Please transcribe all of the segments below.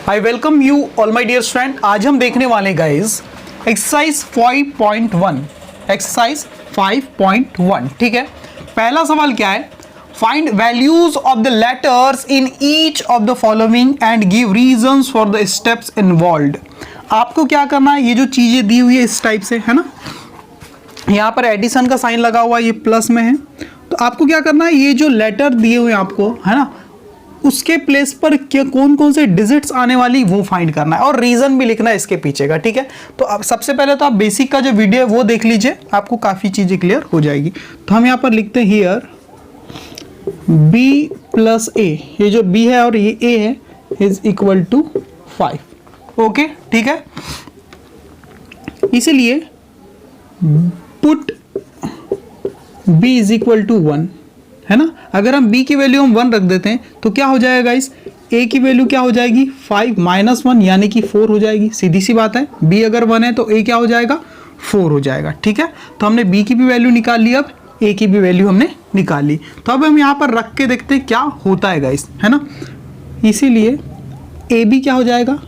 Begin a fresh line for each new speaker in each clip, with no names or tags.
I welcome you all my dear student. आज हम देखने वाले गाइस एक्सरसाइज 5.1 एक्सरसाइज 5.1। ठीक है, पहला सवाल क्या है? Find values of the letters in each of the following and give reasons for the steps involved. आपको क्या करना है, ये जो चीजें दी हुई है इस टाइप से है ना, यहाँ पर एडिशन का साइन लगा हुआ है, ये प्लस में है, तो आपको क्या करना है, ये जो लेटर दिए हुए हैं आपको है ना, उसके प्लेस पर क्या कौन कौन से डिजिट्स आने वाली वो फाइंड करना है और रीजन भी लिखना है इसके पीछे का। ठीक है, तो अब सबसे पहले तो आप बेसिक का जो वीडियो है वो देख लीजिए, आपको काफी चीजें क्लियर हो जाएगी। तो हम यहाँ पर लिखते हैं हियर b प्लस ए, ये जो b है और ये a है इज इक्वल टू 5। ओके, ठीक है, इसीलिए put b is equal to 1 है ना। अगर हम b की वैल्यू हम 1 रख देते हैं तो क्या हो जाएगा इस a की वैल्यू क्या हो जाएगी 5 माइनस 1 यानी कि 4 हो जाएगी। सीधी सी बात है, b अगर 1 है तो a क्या हो जाएगा 4 हो जाएगा। ठीक है, तो हमने b की भी वैल्यू निकाल ली, अब a की भी वैल्यू हमने निकाल ली। तो अब हम यहाँ पर रख के देखते हैं क्या होता है गाइस, है ना। इसीलिए ab क्या हो जाएगा,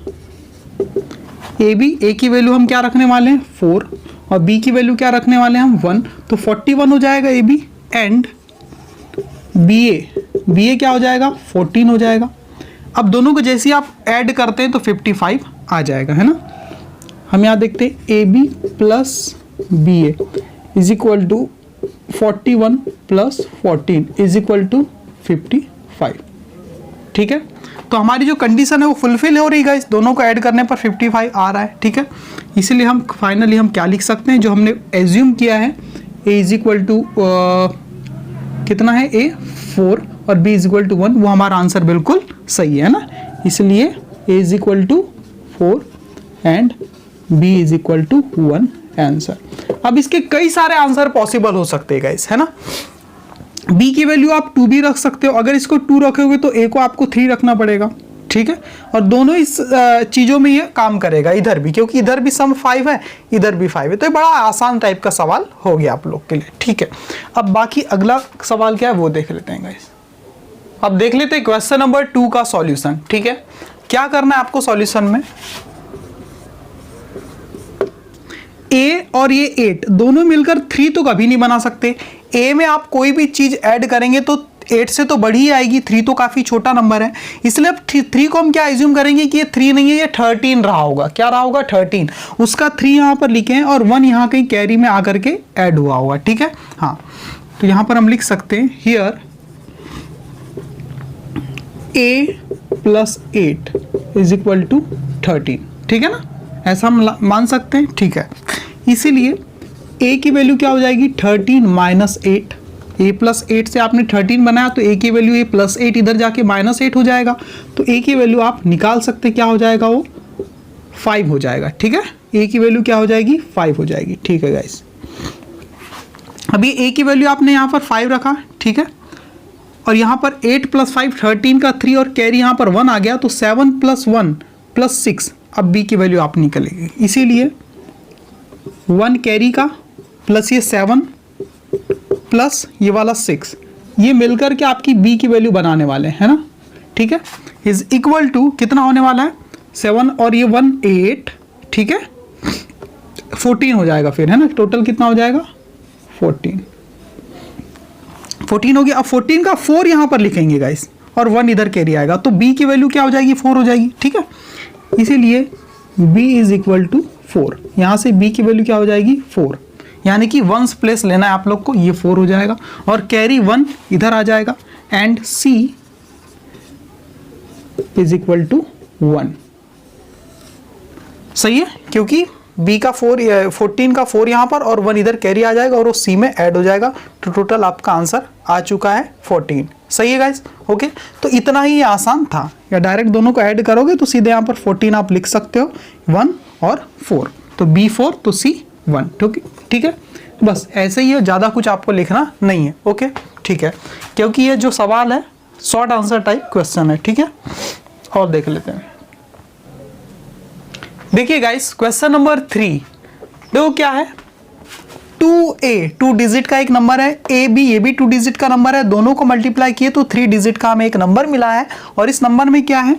a की वैल्यू हम क्या रखने वाले हैं 4 और b की वैल्यू क्या रखने वाले हैं हम 1, तो 41 हो जाएगा ab एंड बी ए क्या हो जाएगा 14 हो जाएगा। अब दोनों को जैसे आप ऐड करते हैं तो 55 आ जाएगा, है ना। हम यहाँ देखते हैं a b plus b a is equal to 41 plus 14 is equal to 55। ठीक है, तो हमारी जो कंडीशन है वो फुलफिल हो रही है, इस दोनों को ऐड करने पर 55 आ रहा है। ठीक है, इसीलिए हम फाइनली हम क्या लिख सकते हैं, जो हमने एज्यूम किया है ए इज इक्वल टू कितना है a 4 और b इज इक्वल टू 1, वो हमारा आंसर बिल्कुल सही है ना। इसलिए a is equal to 4 and b is equal to 1 answer. अब इसके कई सारे आंसर पॉसिबल हो सकते हैं गाइस, है ना। b की वैल्यू आप 2 भी रख सकते हो, अगर इसको 2 रखोगे तो a को आपको 3 रखना पड़ेगा। ठीक है, और दोनों इस चीज़ों में ये काम करेगा, इधर भी, क्योंकि इधर भी सम 5 है इधर भी 5 है, तो ये बड़ा आसान टाइप का सवाल हो गया आप लोग के लिए। ठीक है, अब बाकी अगला सवाल क्या है वो देख लेते हैं गाइस। अब देख लेते हैं क्वेश्चन नंबर 2 का सॉल्यूशन। ठीक है, क्या करना है आपको सॉल्यूशन में, a और ये 8 दोनों मिलकर 3 तो कभी नहीं बना सकते। a में आप कोई भी चीज़ ऐड करेंगे तो 8 से तो बड़ी ही आएगी, 3 तो काफ़ी छोटा नंबर है, इसलिए अब 3 को हम क्या एज्यूम करेंगे कि ये 3 नहीं है, ये 13 रहा होगा। क्या रहा होगा 13, उसका 3 यहाँ पर लिखे हैं और 1 यहाँ कहीं कैरी में आकर के ऐड हुआ होगा। ठीक है, हाँ, तो यहाँ पर हम लिख सकते हैं here a plus 8 is equal to 13। ठीक है ना, ऐसा हम मान सकते हैं। ठीक है, इसीलिए a की वैल्यू क्या हो जाएगी 13 माइनस 8, a प्लस 8 से आपने 13 बनाया तो a की वैल्यू a प्लस 8 इधर जाके माइनस 8 हो जाएगा, तो a की वैल्यू आप निकाल सकते क्या हो जाएगा, वो 5 हो जाएगा। ठीक है, a की वैल्यू क्या हो जाएगी 5 हो जाएगी। ठीक है गाइस, अभी a की वैल्यू आपने यहाँ पर 5 रखा। ठीक है, और यहाँ पर 8 प्लस 5 13 का 3 और कैरी यहाँ पर 1 आ गया, तो 7 प्लस 1 प्लस 6, अब b की वैल्यू आप निकलेगी, इसीलिए 1 कैरी का प्लस ये 7 प्लस ये वाला 6, ये मिलकर के आपकी b की वैल्यू बनाने वाले हैं ना। ठीक है, इज इक्वल टू कितना होने वाला है 7 और ये 1 8। ठीक है, 14 हो जाएगा फिर, है ना। टोटल कितना हो जाएगा 14 हो गया। अब 14 का 4 यहाँ पर लिखेंगे गाइस और 1 इधर कैरी आएगा, तो b की वैल्यू क्या हो जाएगी 4 हो जाएगी। ठीक है, इसीलिए b इज इक्वल टू 4, यहाँ से b की वैल्यू क्या हो जाएगी 4, यानी कि 1s प्लेस लेना है आप लोग को, ये 4 हो जाएगा और कैरी 1 इधर आ जाएगा and c is equal to 1। सही है, क्योंकि b का 14 का 4 यहाँ पर और 1 इधर कैरी आ जाएगा और वो c में ऐड हो जाएगा, तो टोटल आपका आंसर आ चुका है 14। सही है गाइस, ओके। तो इतना ही आसान था, या डायरेक्ट दोनों को ऐड करोगे तो सीधे यहाँ पर 14 आप लिख सकते हो, 1 और 4, तो b 4 तो c 1। ठीक है, बस ऐसे ही है, ज़्यादा कुछ आपको लिखना नहीं है। ओके, ठीक है, क्योंकि ये जो सवाल है शॉर्ट आंसर टाइप क्वेश्चन है। ठीक है, और देख लेते हैं। देखिए गाइस, क्वेश्चन नंबर 3 देखो क्या है, 2a 2 डिजिट का एक नंबर है, ये भी 2 डिजिट का नंबर है, दोनों को मल्टीप्लाई किए तो 3 डिजिट का हमें एक नंबर मिला है। और इस नंबर में क्या है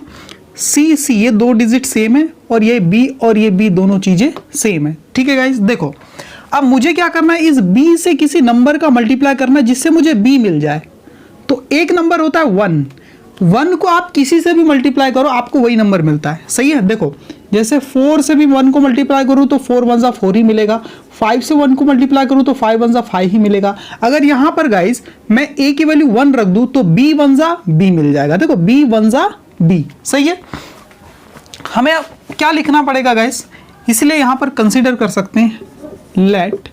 सी सी ये 2 डिजिट सेम है और ये बी और ये बी दोनों चीजें सेम है। ठीक है गाइस, देखो अब मुझे क्या करना है, इस बी से किसी नंबर का मल्टीप्लाई करना है जिससे मुझे बी मिल जाए। तो एक नंबर होता है 1, 1 को आप किसी से भी मल्टीप्लाई करो आपको वही नंबर मिलता है। सही है, देखो जैसे 4 से भी 1 को मल्टीप्लाई करूँ तो 4 1 जा 4 ही मिलेगा, 5 से 1 को मल्टीप्लाई करूँ तो 5 1 जा 5 ही मिलेगा। अगर यहाँ पर गाइस मैं a की वैल्यू 1 रख दूँ तो b 1 जा b मिल जाएगा। देखो b 1 जा b। सही है, हमें क्या लिखना पड़ेगा गाइस, इसलिए यहाँ पर कंसीडर कर सकते हैं let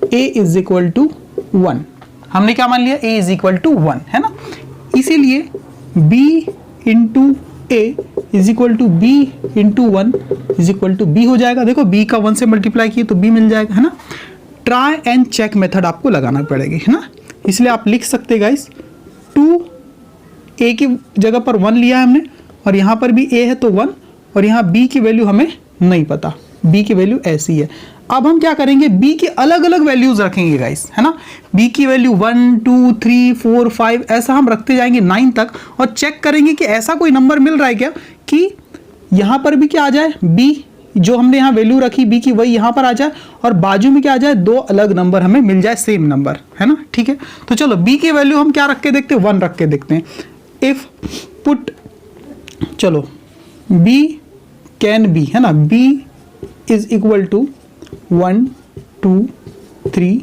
a is equal to 1। हमने क्या मान लिया, a इज इक्वल टू 1 है ना, इसीलिए b into a is equal to b into 1 is equal to b हो जाएगा। देखो b का 1 से मल्टीप्लाई किए तो b मिल जाएगा है ना। ट्राई एंड चेक मेथड आपको लगाना पड़ेगी है ना, इसलिए आप लिख सकते हैं गाइस 2 a की जगह पर 1 लिया है हमने और यहाँ पर भी a है तो 1 और यहाँ b की वैल्यू हमें नहीं पता, b की वैल्यू ऐसी है। अब हम क्या करेंगे, b की अलग अलग वैल्यूज रखेंगे गाइस है ना, b की वैल्यू 1 2 3 4 5 ऐसा हम रखते जाएंगे 9 तक और चेक करेंगे कि ऐसा कोई नंबर मिल रहा है क्या कि यहाँ पर भी क्या आ जाए, b जो हमने यहाँ वैल्यू रखी b की वही यहाँ पर आ जाए और बाजू में क्या आ जाए, 2 अलग नंबर हमें मिल जाए सेम नंबर है ना। ठीक है, तो चलो b की वैल्यू हम क्या रख के देखते हैं, 1 रख के देखते हैं। इफ पुट चलो b कैन बी है ना, b इज इक्वल टू 1 2 3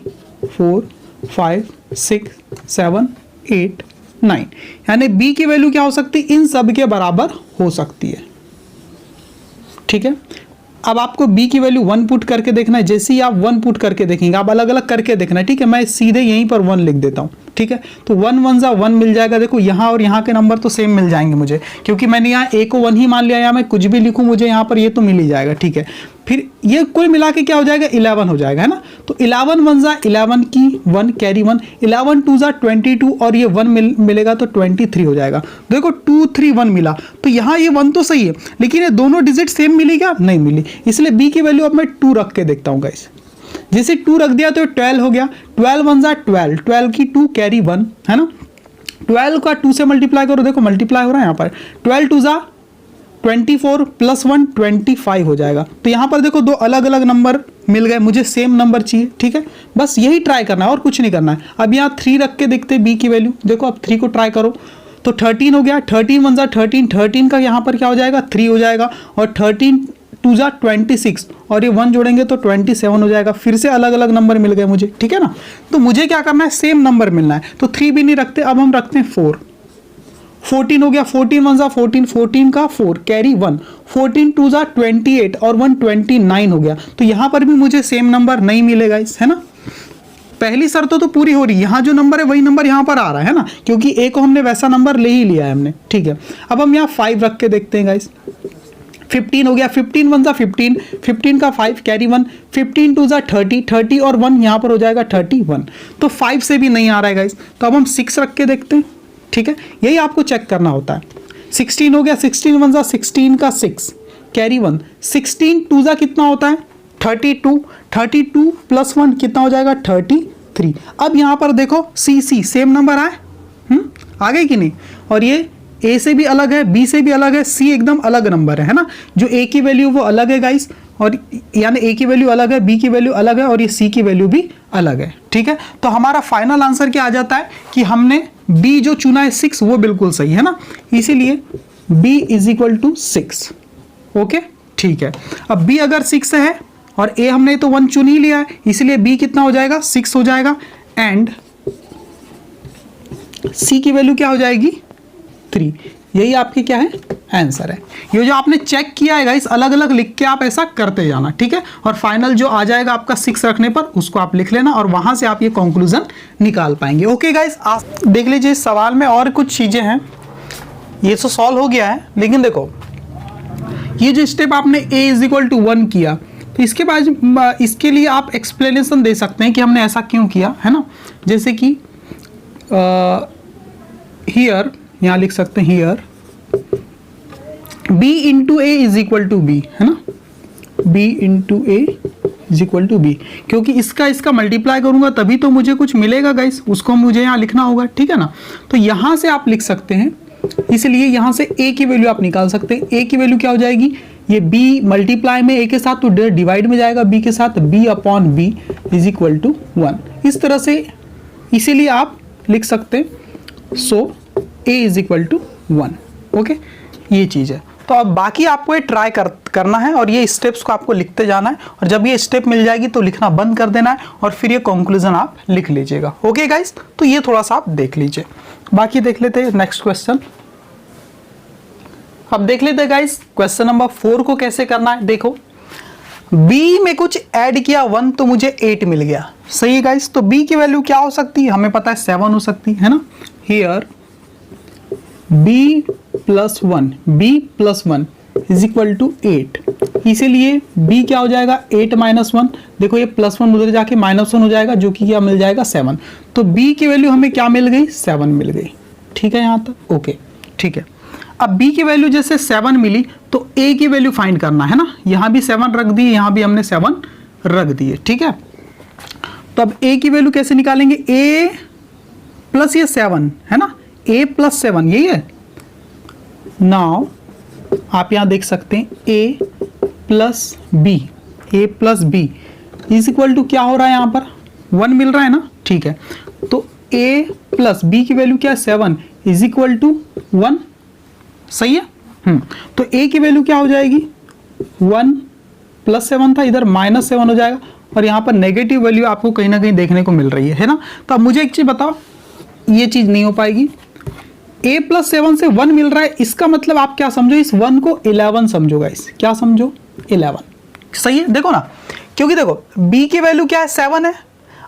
4 5 6 7 8 9 यानी b की वैल्यू क्या हो सकती है, इन सब के बराबर हो सकती है। ठीक है, अब आपको b की वैल्यू 1 पुट करके देखना है, जैसे ही आप 1 पुट करके देखेंगे आप अलग अलग करके देखना है। ठीक है, मैं सीधे यहीं पर 1 लिख देता हूँ। ठीक है, तो 1 1 जा 1 मिल जाएगा। देखो यहाँ और यहाँ के नंबर तो सेम मिल जाएंगे मुझे, क्योंकि मैंने यहाँ a को 1 ही मान लिया, यहाँ मैं कुछ भी लिखूँ मुझे यहाँ पर ये तो मिल ही जाएगा। ठीक है, फिर ये कुल मिला के क्या हो जाएगा, 11 हो जाएगा है ना। तो 11 1 जा 11 की 1 कैरी 1, 11 2 जा 22 और ये 1 मिलेगा तो 23 हो जाएगा। देखो 2 3 1 मिला, तो यहाँ ये 1 तो सही है लेकिन ये दोनों डिजिट सेम मिली क्या, नहीं मिली, इसलिए b की वैल्यू अब मैं 2 रख के देखता हूँ गाइस। जैसे 2 रख दिया तो 12 हो गया, 12 1 जा 12, 12 की 2 कैरी 1 है ना, 12 का 2 से मल्टीप्लाई करो, देखो मल्टीप्लाई हो रहा है यहाँ पर, 12 2 जा 24 प्लस 1 25 हो जाएगा। तो यहाँ पर देखो 2 अलग अलग नंबर मिल गए, मुझे सेम नंबर चाहिए। ठीक है, बस यही ट्राई करना है और कुछ नहीं करना है। अब यहाँ 3 रख के देखते हैं b की वैल्यू, देखो अब 3 को ट्राई करो तो 13 हो गया, 13 1 जा 13, 13 का यहाँ पर क्या हो जाएगा, 3 हो जाएगा और 13 2 जा 26 और ये 1 जोड़ेंगे तो 27 हो जाएगा। फिर से अलग अलग नंबर मिल गए मुझे। ठीक है ना, तो मुझे क्या करना है, सेम नंबर मिलना है, तो 3 भी नहीं रखते, अब हम रखते हैं 4। 14 हो गया, 14 1 जा 14, 14 का 4 कैरी 1, 14 2 जा 28 और 1 29 हो गया। तो यहाँ पर भी मुझे सेम नंबर नहीं मिलेगा इस है ना। पहली शर्त तो पूरी हो रही है, यहाँ जो नंबर है वही नंबर यहाँ पर आ रहा है ना, क्योंकि a को हमने वैसा नंबर ले ही लिया है हमने। ठीक है, अब हम यहाँ 5 रख के देखते हैं गाइस। 15 हो गया, 15 1 जा 15, 15 का 5 कैरी 1, 15 2 जा 30, 30 और 1 यहाँ पर हो जाएगा 31। तो 5 से भी नहीं आ रहा है गाइस, तो अब हम 6 रख के देखते हैं। ठीक है, यही आपको चेक करना होता है। 16 हो गया, 16 1 जा 16 का 6 कैरी 1, 16 2 जा कितना होता है 32, 32 प्लस 1 कितना हो जाएगा 33। अब यहाँ पर देखो सी सी सेम नंबर आए, आ गए कि नहीं, और ये a से भी अलग है, b से भी अलग है, c एकदम अलग नंबर है ना। जो a की वैल्यू वो अलग है गाइस, और यानी a की वैल्यू अलग है, b की वैल्यू अलग है और ये c की वैल्यू भी अलग है। ठीक है, तो हमारा फाइनल आंसर क्या आ जाता है कि हमने b जो चुना है 6 वो बिल्कुल सही है ना, इसीलिए b is equal to 6। Okay ठीक है, अब b अगर 6 है और a हमने तो 1 चुन ही लिया है, इसलिए b कितना हो जाएगा 6 हो जाएगा एंड c की वैल्यू क्या हो जाएगी 3। यही आपकी क्या है आंसर है। ये जो आपने चेक किया है गाइस, अलग अलग लिख के आप ऐसा करते जाना। ठीक है, और फाइनल जो आ जाएगा आपका 6 रखने पर उसको आप लिख लेना और वहां से आप ये कंक्लूजन निकाल पाएंगे। ओके गाइस, आप देख लीजिए इस सवाल में और कुछ चीजें हैं, ये तो सॉल्व हो गया है, लेकिन देखो ये जो स्टेप आपने a इज इक्वल टू 1 किया, तो इसके बाद इसके लिए आप एक्सप्लेनेशन दे सकते हैं कि हमने ऐसा क्यों किया है ना। जैसे कि हियर यहाँ लिख सकते हैं here b into a is equal to b है ना, b into a is equal to b, क्योंकि इसका मल्टीप्लाई करूंगा तभी तो मुझे कुछ मिलेगा गाइस, उसको मुझे यहाँ लिखना होगा। ठीक है ना, तो यहाँ से आप लिख सकते हैं इसलिए यहाँ से a की वैल्यू आप निकाल सकते हैं। a की वैल्यू क्या हो जाएगी, ये b मल्टीप्लाई में a के साथ तो डिवाइड में जाएगा b के साथ, b upon b is equal to 1। इस तरह से इसीलिए आप लिख सकते हैं so a is equal to 1। Okay, ये चीज़ है। तो अब बाकी आपको ये ट्राई करना है और ये स्टेप्स को आपको लिखते जाना है, और जब ये स्टेप मिल जाएगी तो लिखना बंद कर देना है और फिर ये कंक्लूजन आप लिख लीजिएगा। ओके गाइस, तो ये थोड़ा सा आप देख लीजिए। बाकी देख लेते हैं नेक्स्ट क्वेश्चन। अब देख लेते हैं गाइस क्वेश्चन नंबर 4 को कैसे करना है। देखो, b में कुछ ऐड किया 1 तो मुझे 8 मिल गया। सही है गाइस, तो b की वैल्यू क्या हो सकती है, हमें पता है 7 हो सकती है ना। Here b plus 1 is equal to 8, इसीलिए b क्या हो जाएगा 8 माइनस 1। देखो ये प्लस 1 उधर जाके माइनस 1 हो जाएगा, जो कि क्या मिल जाएगा 7। तो b की वैल्यू हमें क्या मिल गई, 7 मिल गई। ठीक है यहाँ तक, ओके ठीक है। अब b की वैल्यू जैसे 7 मिली तो a की वैल्यू फाइंड करना है ना। यहाँ भी 7 रख दी, यहाँ भी हमने 7 रख दिए। ठीक है, तो अब a की वैल्यू कैसे निकालेंगे, a प्लस ये 7 है ना, a प्लस 7 यही है। नाउ आप यहाँ देख सकते हैं a plus b is equal to क्या हो रहा है, यहाँ पर 1 मिल रहा है ना। ठीक है, तो a प्लस b की वैल्यू क्या है 7 इज इक्वल टू 1। सही है। तो a की वैल्यू क्या हो जाएगी 1 प्लस 7 था, इधर माइनस 7 हो जाएगा, और यहाँ पर नेगेटिव वैल्यू आपको कहीं ना कहीं देखने को मिल रही है ना। तो अब मुझे एक चीज बताओ, ये चीज नहीं हो पाएगी। a प्लस 7 से 1 मिल रहा है, इसका मतलब आप क्या समझो, इस 1 को 11 समझो गाइस। क्या समझो, 11। सही है, देखो ना, क्योंकि देखो b की वैल्यू क्या है 7 है।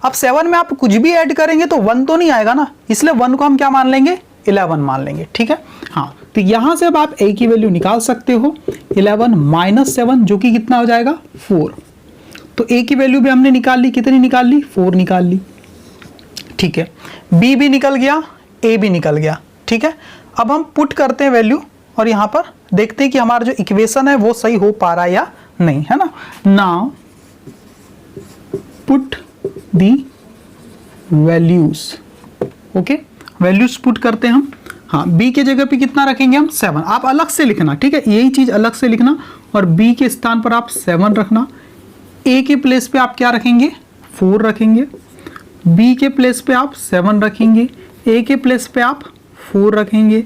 अब 7 में आप कुछ भी ऐड करेंगे तो 1 तो नहीं आएगा ना, इसलिए 1 को हम क्या मान लेंगे, 11 मान लेंगे। ठीक है, हाँ, तो यहां से अब आप a की वैल्यू निकाल सकते हो 11 माइनस 7, जो कि कितना हो जाएगा 4। तो a की वैल्यू भी हमने निकाल ली, कितनी निकाल ली, 4 निकाल ली। ठीक है, b भी निकल गया, a भी निकल गया। ठीक है, अब हम पुट करते हैं वैल्यू और यहां पर देखते हैं कि हमारा जो इक्वेशन है वो सही हो पा रहा है या नहीं, है ना। Now put the values. Okay, values put करते हैं हम। हाँ, b के जगह पे कितना रखेंगे हम, 7। आप अलग से लिखना, ठीक है, यही चीज अलग से लिखना, और b के स्थान पर आप 7 रखना। a के प्लेस पे आप क्या रखेंगे, 4 रखेंगे। b के प्लेस पे आप 7 रखेंगे, a के प्लेस पे आप 4 रखेंगे,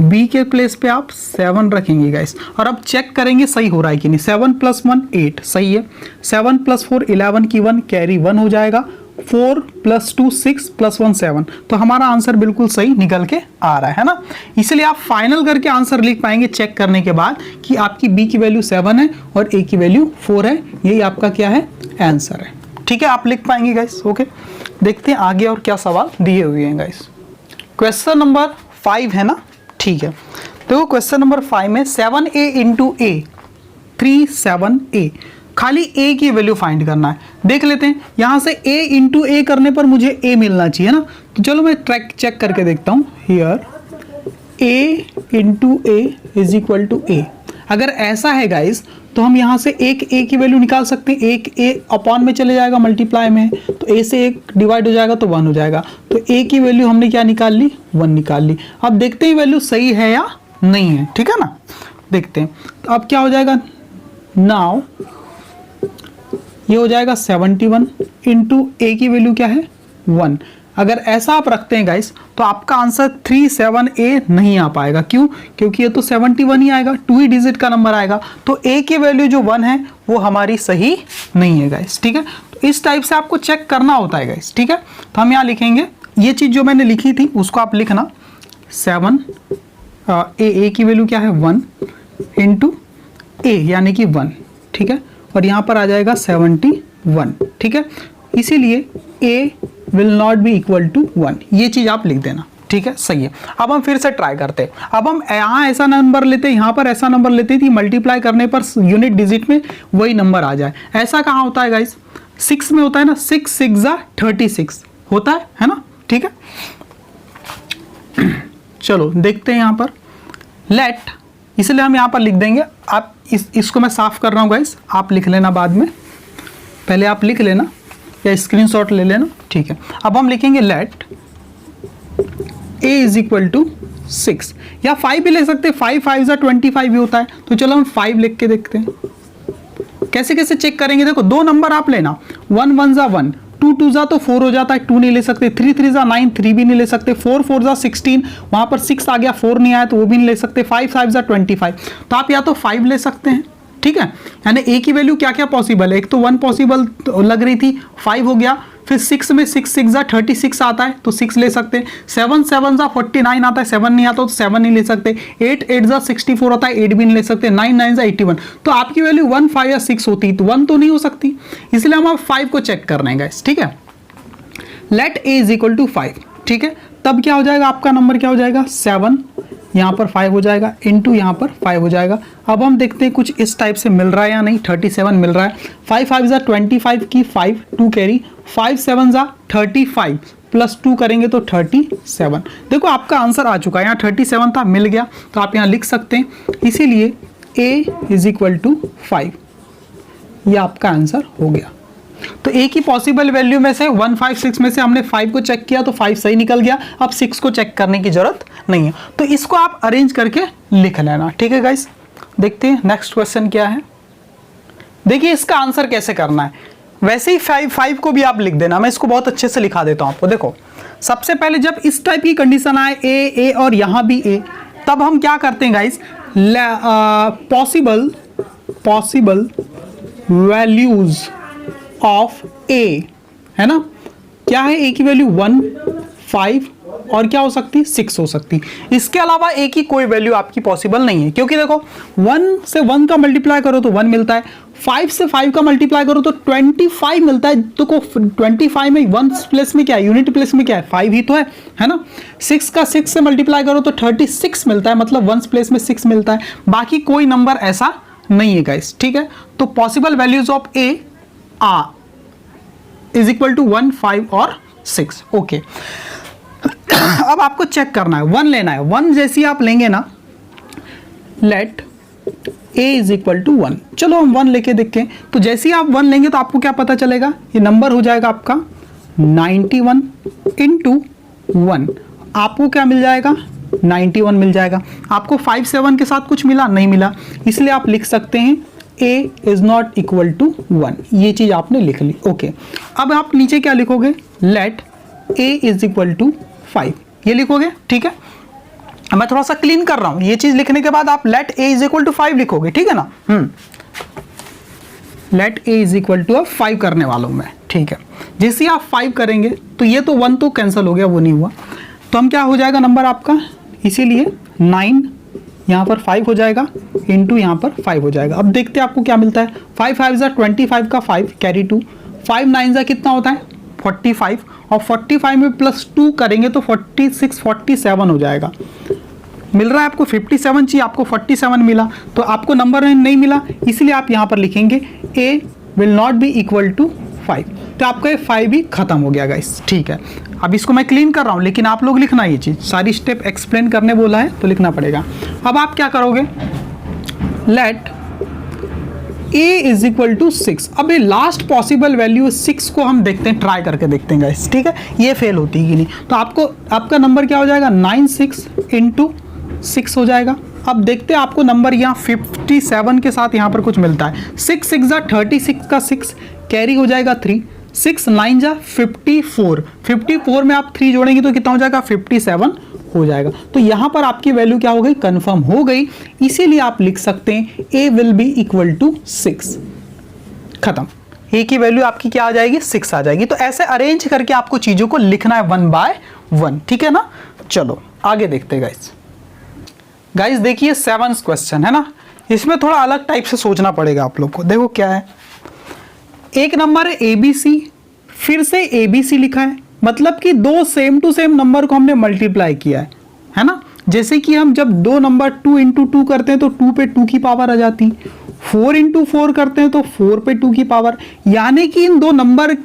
b के प्लेस पे आप 7 रखेंगे गाइस। और अब चेक करेंगे सही हो रहा है कि नहीं। 7 प्लस 1 8 सही है, 7 प्लस 4 11 की 1 कैरी 1 हो जाएगा, 4 प्लस 2 6 प्लस 1 7। तो हमारा आंसर बिल्कुल सही निकल के आ रहा है ना। इसलिए आप फाइनल करके आंसर लिख पाएंगे चेक करने के बाद कि आपकी b की वैल्यू 7 है और a की वैल्यू 4 है। यही आपका क्या है, आंसर है। ठीक है, आप लिख पाएंगे गाइस। ओके, देखते हैं आगे और क्या सवाल दिए हुए हैं गाइस। क्वेश्चन नंबर 5 है ना। ठीक है, देखो क्वेश्चन नंबर 5 में 7a इंटू ए 37a, खाली a की वैल्यू फाइंड करना है। देख लेते हैं, यहां से a इंटू ए करने पर मुझे a मिलना चाहिए ना। तो चलो मैं ट्रैक चेक करके देखता हूं। Here a into a is equal to a। अगर ऐसा है गाइस तो हम यहां से एक a की वैल्यू निकाल सकते हैं। एक a अपॉन में चले जाएगा, मल्टीप्लाई में, तो a से 1 डिवाइड हो जाएगा तो 1 हो जाएगा। तो a की वैल्यू हमने क्या निकाल ली, 1 निकाल ली। अब देखते हैं वैल्यू सही है या नहीं है। ठीक है ना, देखते हैं। तो अब क्या हो जाएगा, नाउ ये हो जाएगा 71 इंटू ए की वैल्यू क्या है 1। अगर ऐसा आप रखते हैं गाइस तो आपका आंसर 37a नहीं आ पाएगा। क्यों, क्योंकि ये तो 71 ही आएगा, 2 ही डिजिट का नंबर आएगा। तो a की वैल्यू जो 1 है वो हमारी सही नहीं है गाइस। ठीक है, तो इस टाइप से आपको चेक करना होता है गाइस। ठीक है, तो हम यहाँ लिखेंगे, ये चीज जो मैंने लिखी थी उसको आप लिखना, 7 a की वैल्यू क्या है 1 इंटू a यानी कि 1। ठीक है, और यहाँ पर आ जाएगा 71। ठीक है, इसीलिए a will not be equal to 1, ये चीज आप लिख देना। ठीक है, सही है। अब हम फिर से ट्राई करते हैं। अब हम यहाँ ऐसा नंबर लेते हैं, यहाँ पर ऐसा नंबर लेते थी, मल्टीप्लाई करने पर यूनिट डिजिट में वही नंबर आ जाए। ऐसा कहाँ होता है गाइस, 6 में होता है ना, 6 6 36 होता है ना। ठीक है, चलो देखते हैं यहाँ पर लेट, इसलिए हम यहाँ पर लिख देंगे। आप इसको मैं साफ कर रहा हूँ गाइस, आप लिख लेना बाद में, पहले आप लिख लेना या स्क्रीनशॉट ले लेना। ठीक है, अब हम लिखेंगे let a is equal to 6, या 5 भी ले सकते हैं, 5 5 जा 25 भी होता है। तो चलो हम 5 लिख के देखते हैं कैसे कैसे चेक करेंगे। देखो 2 नंबर आप लेना, 1 1 जा 1, 2 2 जा तो 4 हो जाता है, 2 नहीं ले सकते, 3 3 जा 9, 3 भी नहीं ले सकते, 4 4 जा 16, वहां पर 6 आ गया, 4 नहीं आया तो वो भी नहीं ले सकते, 5 5 जा 25, तो आप या तो 5 ले सकते हैं, ठीक है। यानी ए की वैल्यू क्या क्या पॉसिबल है, एक तो 1 पॉसिबल लग रही थी, 5 हो गया, फिर 6 में 6 6 जा 36 आता है तो 6 ले सकते हैं, 7 7 जा 49 आता है, 7 नहीं आता तो 7 नहीं ले सकते, 8 8 जा 64 आता है, 8 भी नहीं ले सकते, 9 9 जा 81। तो आपकी वैल्यू 1 5 या 6 होती तो 1 तो नहीं हो सकती, इसलिए हम अब 5 को चेक कर रहे हैं गाइस, ठीक है। Let a is equal to 5, ठीक है, तब क्या हो जाएगा, आपका नंबर क्या हो जाएगा, 7, यहाँ पर 5 हो जाएगा, इनटू यहाँ पर 5 हो जाएगा। अब हम देखते हैं कुछ इस टाइप से मिल रहा है या नहीं, 37 मिल रहा है, 5 5 जा 25 की 5 2 कैरी, 5 7 जा 35 प्लस 2 करेंगे तो 37। देखो आपका आंसर आ चुका है, यहाँ 37 था, मिल गया, तो आप यहाँ लिख सकते हैं, इसीलिए a इज इक्वल टू 5, ये आपका आंसर हो गया। तो ए की पॉसिबल वैल्यू में से 1 5 6 में से हमने 5 को चेक किया तो 5 सही निकल गया, अब 6 को चेक करने की जरूरत नहीं है, तो इसको आप अरेंज करके लिख लेना, ठीक है गाइस। देखते हैं नेक्स्ट क्वेश्चन क्या है। देखिए इसका आंसर कैसे करना है, वैसे ही 5 को भी आप लिख देना, मैं इसको बहुत अच्छे से लिखा देता हूं आपको। देखो सबसे पहले जब इस टाइप की कंडीशन आए ए और यहां भी ए, तब हम क्या करते हैं गाइस, पॉसिबल वैल्यूज ऑफ ए, है ना, क्या है, ए की वैल्यू 1 5 और क्या हो सकती है, 6 हो सकती है। इसके अलावा ए की कोई वैल्यू आपकी पॉसिबल नहीं है, क्योंकि देखो 1 से 1 का मल्टीप्लाई करो तो 1 मिलता है, 5 से 5 का मल्टीप्लाई करो तो 25 मिलता है। तो 25 में 1 प्लेस में क्या है, यूनिट प्लेस में क्या है, 5 ही तो है ना। 6 का 6 से मल्टीप्लाई करो तो 36 मिलता है, मतलब 1 प्लेस में 6 मिलता है, बाकी कोई नंबर ऐसा नहीं है गाइस, ठीक है। तो possible values of a is equal to 1 5 और 6, ओके। अब आपको चेक करना है, 1 लेना है, 1 जैसी आप लेंगे ना, let a is equal to 1, चलो हम 1 लेके देखें। तो जैसे ही आप 1 लेंगे तो आपको क्या पता चलेगा, ये नंबर हो जाएगा आपका 91 इंटू 1, आपको क्या मिल जाएगा, 91 मिल जाएगा। आपको 5 7 के साथ कुछ मिला, नहीं मिला, इसलिए आप लिख सकते हैं a is not equal to 1, ये चीज आपने लिख ली, ओके। अब आप नीचे क्या लिखोगे, let a is equal to 5, ये लिखोगे, ठीक है। मैं थोड़ा सा क्लीन कर रहा हूं, ये चीज लिखने के बाद आप let a is equal to 5 लिखोगे, ठीक है ना। Let a is equal to 5 करने वाला हूं मैं, ठीक है। जैसे आप 5 करेंगे तो ये तो 1 तो कैंसिल हो गया, वो नहीं हुआ, तो हम क्या हो जाएगा नंबर आपका, इसीलिए 9 यहाँ पर 5 हो जाएगा, इंटू यहाँ पर 5 हो जाएगा। अब देखते हैं आपको क्या मिलता है, 5 5 जा 25 का 5 कैरी 2, 5 9 जा कितना होता है 45, और 45 में प्लस 2 करेंगे तो 46 47 हो जाएगा। मिल रहा है आपको 57 चाहिए, आपको 47 मिला, तो आपको नंबर नहीं मिला, इसलिए आप यहाँ पर लिखेंगे a will not be equal to 5, तो आपका ये 5 भी खत्म हो गया गाइस, ठीक है। अब इसको मैं क्लीन कर रहा हूँ, लेकिन आप लोग लिखना, ये चीज़ सारी स्टेप एक्सप्लेन करने बोला है तो लिखना पड़ेगा। अब आप क्या करोगे, let a is equal to 6, अब ये लास्ट पॉसिबल वैल्यू 6 को हम देखते हैं, ट्राई करके देखते हैं गाइस, ठीक है, ये फेल होती है कि नहीं। तो आपको आपका नंबर क्या हो जाएगा, 96 इंटू 6 हो जाएगा। अब देखते हैं आपको नंबर यहाँ 57 के साथ यहाँ पर कुछ मिलता है, 6 6 जा 36 का 6 कैरी हो जाएगा 3, 6 9 जा 54 में आप 3 जोड़ेंगे तो कितना हो जाएगा 57 हो जाएगा। तो यहाँ पर आपकी वैल्यू क्या हो गई, कंफर्म हो गई, इसीलिए आप लिख सकते हैं a will be equal to 6, खत्म। a की वैल्यू आपकी क्या आ जाएगी, 6 आ जाएगी। तो ऐसे अरेंज करके आपको चीजों को लिखना है 1 बाय 1, ठीक है ना। चलो आगे देखते हैं गाइस देखिए 7th क्वेश्चन है ना, इसमें थोड़ा अलग टाइप से सोचना पड़ेगा आप लोग को। देखो क्या है, एक नंबर है ABC, फिर से ABC लिखा है, मतलब कि 2 सेम टू सेम नंबर को हमने मल्टीप्लाई किया है ना। जैसे कि हम जब 2 नंबर 2 इंटू 2 करते हैं तो 2 पे 2 की पावर आ जाती, 4 इंटू 4 करते हैं तो 4 पे 2 की पावर, यानी कि इन 2 नंबर,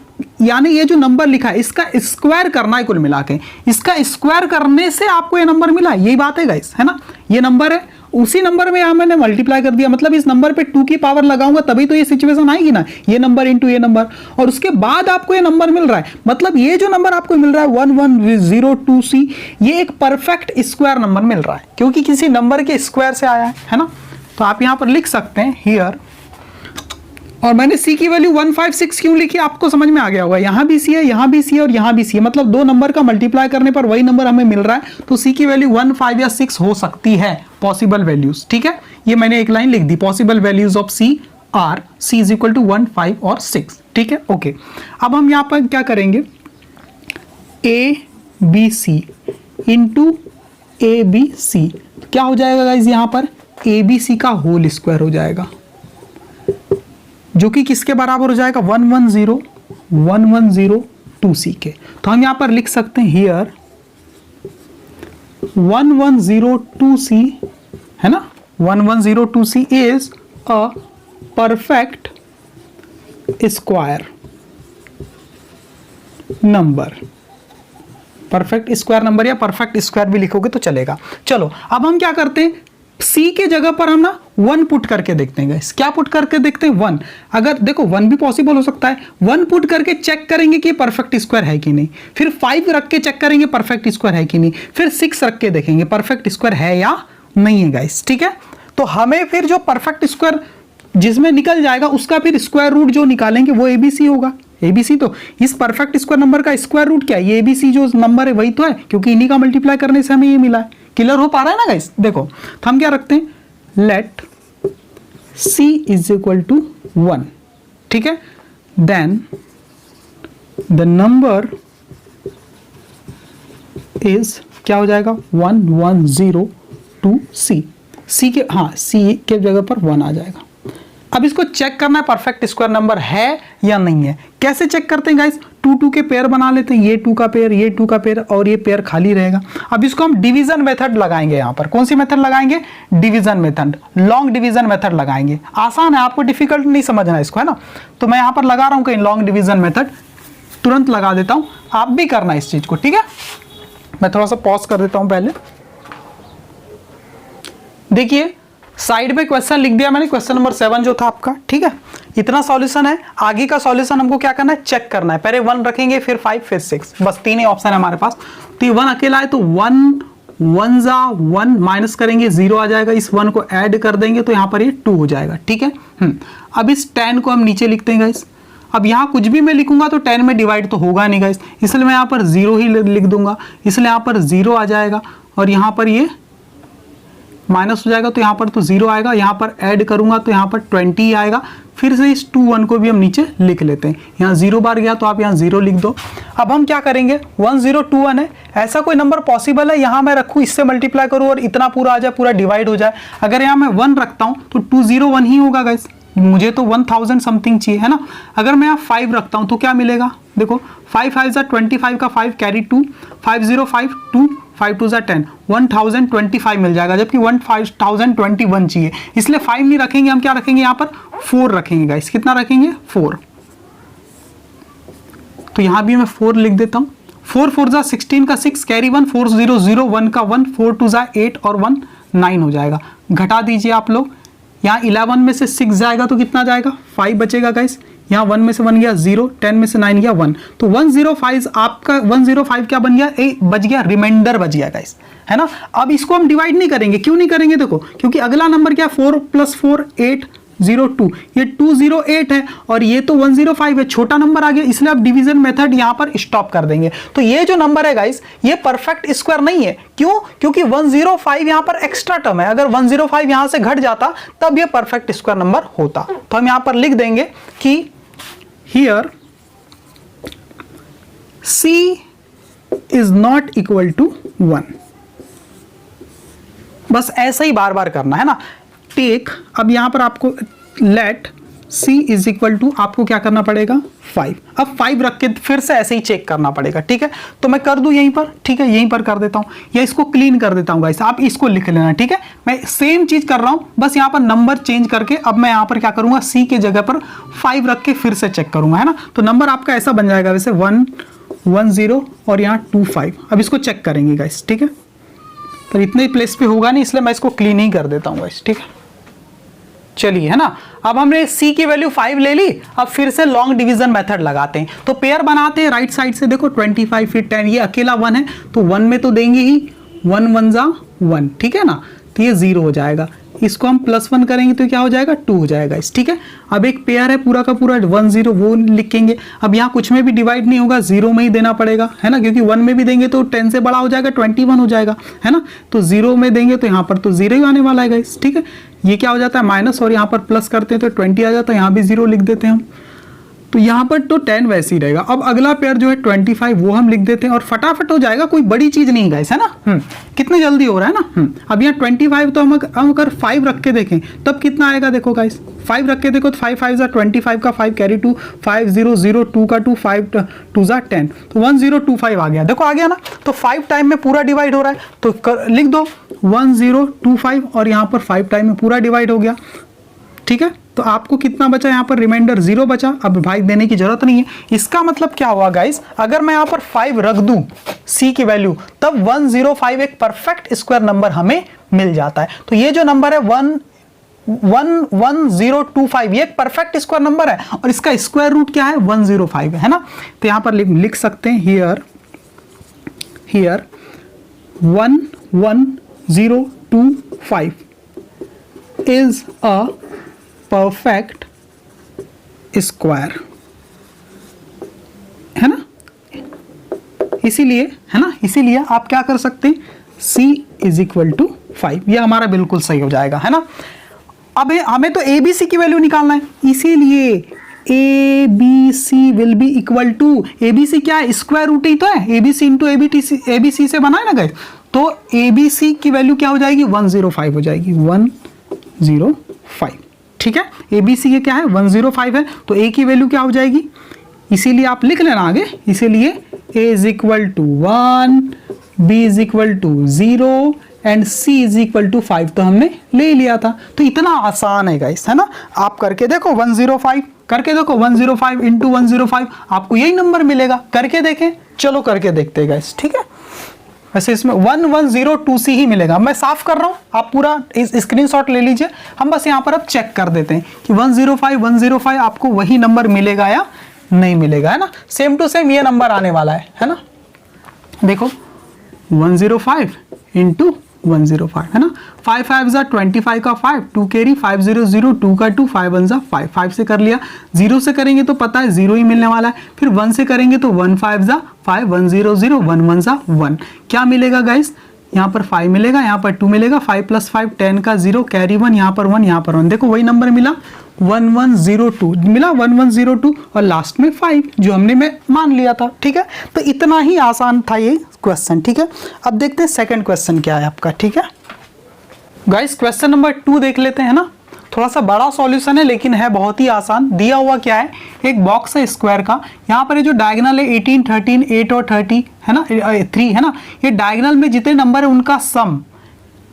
यानी ये जो नंबर लिखा है इसका स्क्वायर करना है कुल मिला के, इसका स्क्वायर करने से आपको ये नंबर मिला, यही बात है गाइस, है ना। ये नंबर है उसी नंबर में यहाँ मैंने मल्टीप्लाई कर दिया, मतलब इस नंबर पे 2 की पावर लगाऊंगा तभी तो ये सिचुएशन आएगी ना, ये नंबर इंटू ये नंबर, और उसके बाद आपको ये नंबर मिल रहा है। मतलब ये जो नंबर आपको मिल रहा है 1102C, ये एक परफेक्ट स्क्वायर नंबर मिल रहा है क्योंकि किसी नंबर के स्क्वायर से आया है ना। तो आप यहाँ पर लिख सकते हैं हियर, और मैंने C की वैल्यू 156 क्यों लिखी आपको समझ में आ गया होगा। यहाँ भी C है, यहाँ भी C है और यहाँ भी C है, मतलब दो नंबर का मल्टीप्लाई करने पर वही नंबर हमें मिल रहा है। तो C की वैल्यू 1, 5 या 6 हो सकती है, पॉसिबल वैल्यूज। ठीक है, ये मैंने एक लाइन लिख दी, possible values of C are C is equal to 1, 5 और 6। ठीक है, ओके। अब हम यहाँ पर क्या करेंगे, ABC इंटू ABC क्या हो जाएगा गाइज, यहाँ पर ABC का होल स्क्वायर हो जाएगा, जो कि किसके बराबर हो जाएगा, 1102C के। तो हम यहां पर लिख सकते हैं हियर 1102C है ना, 1102C is a perfect square number. Perfect square number या परफेक्ट स्क्वायर भी लिखोगे तो चलेगा। चलो अब हम क्या करते हैं, C के जगह पर हम ना 1 पुट करके देखते हैं गाइस। क्या पुट करके देखते हैं, 1। अगर देखो 1 भी पॉसिबल हो सकता है, 1 पुट करके चेक करेंगे कि परफेक्ट स्क्वायर है कि नहीं, फिर 5 रख के चेक करेंगे परफेक्ट स्क्वायर है कि नहीं, फिर 6 रख के देखेंगे परफेक्ट स्क्वायर है या नहीं है गाइस। ठीक है, तो हमें फिर जो परफेक्ट स्क्वायर जिसमें निकल जाएगा उसका फिर स्क्वायर रूट जो निकालेंगे वो ABC होगा। ABC तो इस परफेक्ट स्क्वायर नंबर का स्क्वायर रूट क्या है, ये ABC जो नंबर है वही तो है, क्योंकि इन्हीं का मल्टीप्लाई करने से हमें ये मिला है। क्लियर हो पा रहा है ना गाइस। देखो तो हम क्या रखते हैं, let C is equal to 1। ठीक है, देन द नंबर इज क्या हो जाएगा, 1102C। C के C के जगह पर 1 आ जाएगा। अब इसको चेक करना है परफेक्ट स्क्वायर नंबर है या नहीं है। कैसे चेक करते हैं गाइस, 2 के पेयर बना लेते हैं, ये 2 का पेयर, ये 2 का पेयर और ये पेयर खाली रहेगा। अब इसको हम डिवीजन मेथड लगाएंगे। यहाँ पर कौन सी मेथड लगाएंगे, division method, long division method लगाएंगे। आसान है, आपको डिफिकल्ट नहीं समझना इसको, है ना। तो मैं यहाँ पर लगा रहा हूँ कहीं लॉन्ग डिवीजन मेथड, तुरंत लगा देता हूँ, आप भी करना इस चीज को। ठीक है, मैं थोड़ा सा पॉज कर देता हूँ पहले। देखिए साइड में क्वेश्चन लिख दिया मैंने, क्वेश्चन नंबर 7 जो था आपका। ठीक है, इतना सॉल्यूशन है। आगे का सॉल्यूशन हमको क्या करना है, चेक करना है। पहले 1 रखेंगे, फिर 5, फिर 6, बस 3 ही ऑप्शन है हमारे पास। तो ये 1 अकेला है तो 1 1 जा 1 माइनस करेंगे, 0 आ जाएगा। इस 1 को ऐड कर देंगे तो यहाँ पर ये 2 हो जाएगा। ठीक है, अब इस 10 को हम नीचे लिखते हैं गाइस। अब यहाँ कुछ भी मैं लिखूंगा तो 10 में डिवाइड तो होगा नहीं गाइस, इसलिए मैं यहाँ पर 0 ही लिख दूंगा, इसलिए यहाँ पर 0 आ जाएगा और यहाँ पर ये माइनस हो जाएगा तो यहाँ पर तो 0 आएगा। यहाँ पर ऐड करूंगा तो यहाँ पर 20 आएगा। फिर से इस 2 1 को भी हम नीचे लिख लेते हैं। यहाँ 0 बार गया तो आप यहाँ 0 लिख दो। अब हम क्या करेंगे, 1021 है, ऐसा कोई नंबर पॉसिबल है यहाँ मैं रखूँ, इससे मल्टीप्लाई करूँ और इतना पूरा आ जाए, पूरा डिवाइड हो जाए। अगर यहाँ मैं 1 रखता हूँ तो 201 ही होगा गाइस, मुझे तो 1000 समथिंग चाहिए, है ना। अगर मैं यहाँ 5 रखता हूँ तो क्या मिलेगा, देखो 5 5 जा 25 का 5 कैरी 2, 505 2, 5 2 जा 10, 1025 मिल जाएगा, जबकि 1021 चाहिए, इसलिए 5 नहीं रखेंगे, हम क्या रखेंगे यहाँ पर 4 रखेंगे गाइस। कितना रखेंगे, 4। तो यहाँ भी मैं 4 लिख देता हूँ। 4 4 जा 16 का 6 कैरी 1, 4 0 0 1 का 1, 4 2 जा 8 और 1 9 हो जाएगा। घटा दीजिए आप लोग, यहाँ 11 में से 6 जाएगा तो कितना जाएगा, 5 बचेगा गाइस। यहाँ 1 में से 1 गया 0, 10 में से 9 गया 1, तो 105 आपका 105 क्या बन गया, बच गया, रिमाइंडर बच गया गाइस, है ना। अब इसको हम डिवाइड नहीं करेंगे, क्यों नहीं करेंगे, देखो क्योंकि अगला नंबर क्या, 4 + 4 8 02, ये 208 है और ये तो 105 है, छोटा नंबर आ गया, इसलिए आप डिवीजन मेथड यहाँ पर स्टॉप कर देंगे। तो ये जो नंबर है गाइस, ये परफेक्ट स्क्वायर नहीं है। क्यों, क्योंकि 105 यहाँ पर एक्स्ट्रा टर्म है, अगर 105 यहाँ से घट जाता तब ये परफेक्ट स्क्वायर नंबर होता। तो हम यहाँ पर लिख देंगे कि here C is not equal to 1। बस ऐसा ही बार बार करना है ना। टेक, अब यहां पर आपको let C is equal to, आपको क्या करना पड़ेगा, 5। अब 5 रख के फिर से ऐसे ही चेक करना पड़ेगा। ठीक है, तो मैं कर दूं यहीं पर, ठीक है, यहीं पर कर देता हूं, या इसको क्लीन कर देता हूं गाइस, आप इसको लिख लेना। ठीक है, मैं सेम चीज कर रहा हूं, बस यहां पर नंबर चेंज करके अब मैं यहां पर क्या करूंगा, C के जगह पर 5 रख के फिर से चेक करूंगा, है ना। तो नंबर आपका ऐसा बन जाएगा वैसे 1 1 0 और यहाँ 2 5। अब इसको चेक करेंगे गाइस। ठीक है, तो इतने प्लेस पे होगा नहीं, इसलिए मैं इसको क्लीन ही कर देता हूँ गाइस, ठीक है। चलिए, है ना, अब हमने c की वैल्यू 5 ले ली। अब फिर से लॉन्ग डिवीजन मेथड लगाते हैं, तो पेयर बनाते हैं राइट साइड से। देखो 25 फिर 10, ये अकेला 1 है तो 1 में तो देंगे ही, 1 1 जा 1, ठीक है ना, तो ये 0 हो जाएगा। इसको हम +1 करेंगे तो क्या हो जाएगा, 2 हो जाएगा इस, ठीक है। अब एक पेयर है पूरा का पूरा 1 0, वो लिखेंगे। अब यहाँ कुछ में भी डिवाइड नहीं होगा, 0 में ही देना पड़ेगा, है ना, क्योंकि 1 में भी देंगे तो 10 से बड़ा हो जाएगा, 21 हो जाएगा, है ना। तो 0 में देंगे तो यहाँ पर तो 0 ही आने वाला है गाइस, ठीक है। ये क्या हो जाता है माइनस, और यहाँ पर प्लस करते हैं तो 20 आ जाता है, यहाँ भी 0 लिख देते हैं हम, तो यहाँ पर तो 10 वैसे ही रहेगा। अब अगला पेयर जो है 25, वो हम लिख देते हैं और फटाफट हो जाएगा, कोई बड़ी चीज नहीं गाइस, है ना। कितने जल्दी हो रहा है ना। अब यहाँ 25, तो हम अगर 5 रख के देखें तब कितना आएगा, देखो गाइस 5 रख के देखो तो 5 5 25 का 5 कैरी 2, 5 0 0 2 का 2, 5 2 10, तो 1025 आ गया, देखो आ गया ना। तो 5 टाइम में पूरा डिवाइड हो रहा है, तो लिख दो 1025 और यहाँ पर 5 टाइम में पूरा डिवाइड हो गया, ठीक है। तो आपको कितना बचा, यहाँ पर रिमाइंडर 0 बचा। अब भाई देने की जरूरत नहीं है। इसका मतलब क्या हुआ गाइस, अगर मैं यहाँ पर 5 रख दूं c की वैल्यू, तब 105 एक परफेक्ट स्क्वायर नंबर हमें मिल जाता है। तो ये जो नंबर है 1025, ये एक परफेक्ट स्क्वायर नंबर है और इसका स्क्वायर रूट क्या है, 105 है ना। तो यहाँ पर लिख सकते हैं here 11025 is a perfect square, है ना। इसीलिए, है ना, इसीलिए आप क्या कर सकते हैं, c इज इक्वल टू 5, ये हमारा बिल्कुल सही हो जाएगा, है ना। अब हमें तो ABC की वैल्यू निकालना है, इसीलिए ABC will be equal to, ABC क्या है, स्क्वायर रूट ही तो है, ABC इंटू ABC से बना है ना गाइस। तो ABC की वैल्यू क्या हो जाएगी, 105 हो जाएगी, 105, ठीक है। ABC ये क्या है, 105 है, तो A की वैल्यू क्या हो जाएगी, इसीलिए आप लिख लेना आगे, इसीलिए A is equal to 1, B is equal to 0 and C is equal to 5, तो हमने ले लिया था। तो इतना आसान है गाइस, है ना। आप करके देखो 105, करके देखो 105 इंटू 105, आपको यही नंबर मिलेगा, करके देखें। चलो करके देखते हैं गाइस, ठीक है। वैसे इसमें 1102C ही मिलेगा। मैं साफ कर रहा हूँ, आप पूरा स्क्रीनशॉट ले लीजिए। हम बस यहाँ पर अब चेक कर देते हैं कि 105 आपको वही नंबर मिलेगा या नहीं मिलेगा, है ना। सेम टू सेम ये नंबर आने वाला है ना। देखो 105 इंटू 105, है ना। 5 5 जा 25 का 5, 2 कैरी 5 0 0, 2 का 2, 5 1 जा 5, 5 से कर लिया। 0 से करेंगे तो पता है 0 ही मिलने वाला है, फिर 1 से करेंगे तो 1 5 जा 5, 1 0 0, 1 1 जा 1, क्या मिलेगा गाइस, यहाँ पर 5 मिलेगा, यहाँ पर 2 मिलेगा, 5 + 5 10 का 0 कैरी 1, यहाँ पर 1, यहाँ पर 1, देखो वही नंबर मिला 1102 मिला, 1102 और लास्ट में 5 जो हमने मान लिया था, ठीक है। तो इतना ही आसान था ये क्वेश्चन, ठीक है। अब देखते हैं सेकंड क्वेश्चन क्या है आपका, ठीक है गाइस। क्वेश्चन नंबर 2 देख लेते हैं ना। थोड़ा सा बड़ा सॉल्यूशन है लेकिन है बहुत ही आसान। दिया हुआ क्या है, एक बॉक्स है स्क्वायर का, यहाँ पर ये जो डायगोनल है 18 13 8 और 30 है ना, 3 है ना, ये डायगोनल में जितने नंबर है उनका सम,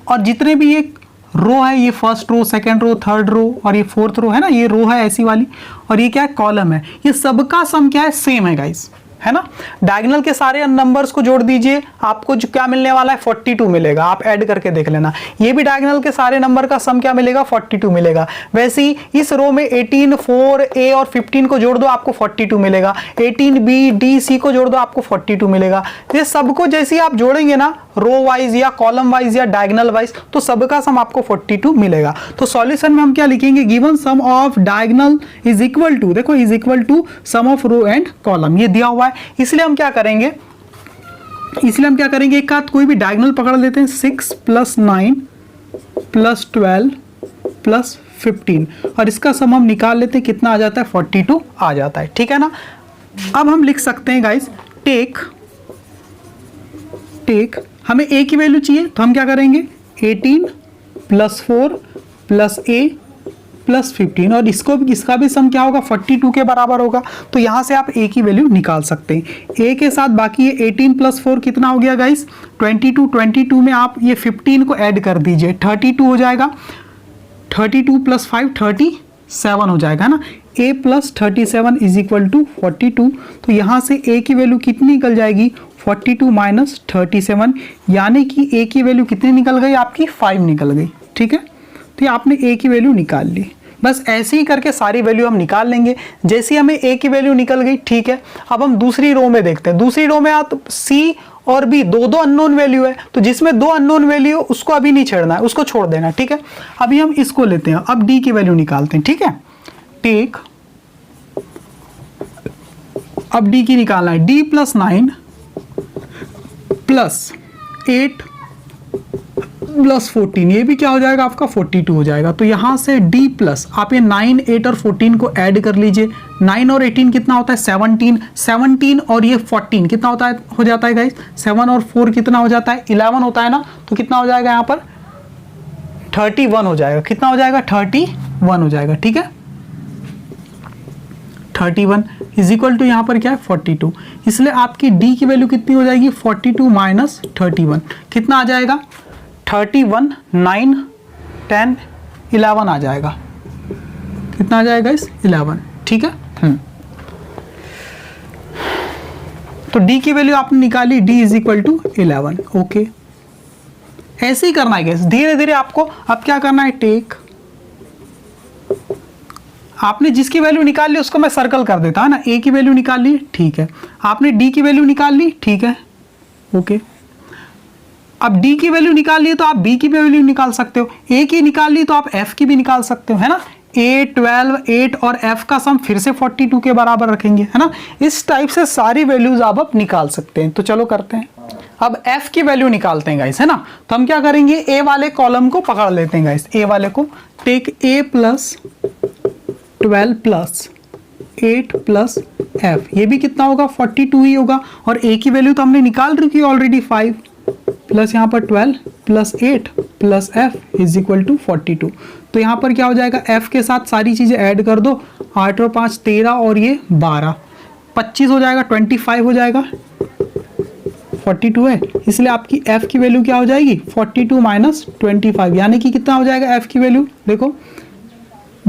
और जितने भी ये रो है, ये first row, second row, third row और ये फोर्थ रो है ना, ये रो है ऐसी वाली, और ये क्या है, कॉलम है, ये सबका सम क्या है, सेम है गाइस, है ना। डायगोनल के सारे नंबर्स को जोड़ दीजिए, आपको जो क्या मिलने वाला है 42 मिलेगा, आप ऐड करके देख लेना। ये भी डायगोनल के सारे नंबर का सम क्या मिलेगा, 42 मिलेगा। वैसे ही इस रो में 18 4 A और 15 को जोड़ दो, आपको 42 मिलेगा। 18 B D C को जोड़ दो, आपको 42 मिलेगा। ये सबको जैसे आप जोड़ेंगे ना, रो वाइज या कॉलम वाइज या डायगोनल वाइज, तो सबका सम आपको 42 मिलेगा। तो सॉल्यूशन में हम क्या लिखेंगे, given sum of diagonal is equal to, देखो is equal to sum of row and column, ये दिया हुआ है। इसलिए हम क्या करेंगे, एक का कोई भी डायगोनल पकड़ लेते हैं, 6 + 9 + 12 + 15, और इसका सम हम निकाल लेते हैं, कितना आ जाता है, 42 आ जाता है, ठीक है ना। अब हम लिख सकते हैं गाइस, टेक हमें A की वैल्यू चाहिए, तो हम क्या करेंगे, 18 + 4 + A + 15, और इसका भी सम क्या होगा, 42 के बराबर होगा। तो यहाँ से आप A की वैल्यू निकाल सकते हैं। A के साथ बाकी ये 18 + 4 कितना हो गया गाइस, 22, 22 में आप ये 15 को ऐड कर दीजिए, 32 हो जाएगा, 32 + 5 37 हो जाएगा ना। A + 37 = 42, तो यहाँ से A की वैल्यू कितनी निकल जाएगी, 42 माइनस 37, यानी कि ए की वैल्यू कितनी निकल गई आपकी 5 निकल गई। ठीक है, तो ये आपने ए की वैल्यू निकाल ली। बस ऐसे ही करके सारी वैल्यू हम निकाल लेंगे। जैसे हमें ए की वैल्यू निकल गई, ठीक है, अब हम दूसरी रो में देखते हैं। दूसरी रो में आप सी और बी दो अननोन वैल्यू है, तो जिसमें दो अननोन वैल्यू उसको अभी नहीं छेड़ना है, उसको छोड़ देना। ठीक है, अभी हम इसको लेते हैं, अब डी की वैल्यू निकालते हैं। ठीक है, टेक, अब डी की निकालना है, डी प्लस 9 प्लस 8 प्लस 14, ये भी क्या हो जाएगा आपका 42 हो जाएगा। तो यहां से d प्लस आप ये 9, 8 और 14 को ऐड कर लीजिए। 9 और 18 कितना होता है 17, 17 और ये 14 कितना होता है, हो जाता है गाइस 7 और 4 कितना हो जाता है 11 होता है ना। तो कितना हो जाएगा यहाँ पर 31 हो जाएगा। कितना हो जाएगा 31 हो जाएगा। ठीक है, 31 इज इक्वल टू यहाँ पर क्या है 42, इसलिए आपकी d की वैल्यू कितनी हो जाएगी 42 माइनस 31, कितना आ जाएगा 31, 9, 10, 11 आ जाएगा। कितना आ जाएगा इस 11। ठीक है, तो d की वैल्यू आपने निकाली, d is equal to 11। Okay, ऐसे ही करना है गैस, धीरे धीरे आपको। अब क्या करना है, टेक, आपने जिसकी वैल्यू निकाल ली उसको मैं सर्कल कर देता है ना। a की वैल्यू निकाल ली, ठीक है, आपने d की वैल्यू निकाल ली, ठीक है, ओके। अब d की वैल्यू निकाल ली तो आप b की वैल्यू निकाल सकते हो, a की निकाल ली तो आप f की भी निकाल सकते हो, है ना। a 12, 8 और f का सम फिर से 42 के बराबर रखेंगे, है ना। इस टाइप से सारी वैल्यूज आप निकाल सकते हैं। तो चलो करते हैं, अब f की वैल्यू निकालते हैं गाइस, है ना। तो हम क्या करेंगे, a वाले कॉलम को पकड़ लेते हैं गाइस, a वाले को। Take a plus 12 plus 8 plus f, ये भी कितना होगा 42 ही होगा। और a की वैल्यू तो हमने निकाल रखी है ऑलरेडी 5 प्लस यहाँ पर 12 plus 8 plus f is equal to 42। तो यहाँ पर क्या हो जाएगा, f के साथ सारी चीज़ें ऐड कर दो, 8 और 5 13 और ये 12 25 हो जाएगा, 25 हो जाएगा, 42 है, इसलिए आपकी f की वैल्यू क्या हो जाएगी 42 माइनस 25, यानी कि कितना हो जाएगा f की वैल्यू, देखो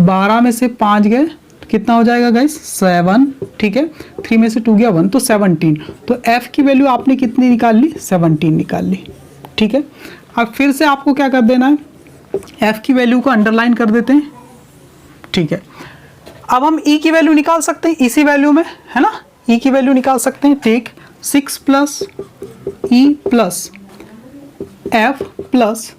12 में से 5 गए तो कितना हो जाएगा गाइस 7, ठीक है, 3 में से 2 गया 1 तो 17। तो f की वैल्यू आपने कितनी निकाल ली 17 निकाल ली। ठीक है, अब फिर से आपको क्या कर देना है, f की वैल्यू को अंडरलाइन कर देते हैं। ठीक है, अब हम e की वैल्यू निकाल सकते हैं इसी वैल्यू में, है ना, e की वैल्यू निकाल सकते हैं। Take 6 plus e plus f plus